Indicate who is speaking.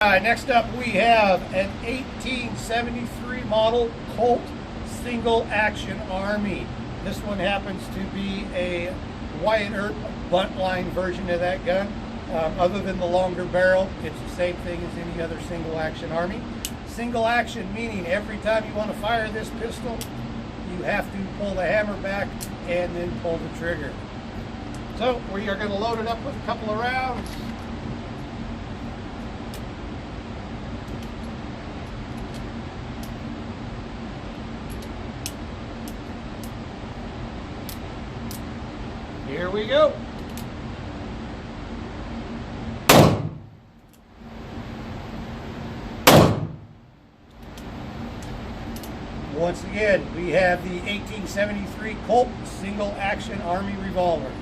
Speaker 1: right, next up we have an 1873 model Colt single action Army. This one happens to be a Wyatt Earp buntline version of that gun. Other than the longer barrel, it's the same thing as any other single action Army. Single action meaning every time you want to fire this pistol, you have to pull the hammer back and then pull the trigger. So we are going to load it up with a couple of rounds. Here we go. Once again, we have the 1873 Colt single action Army revolver.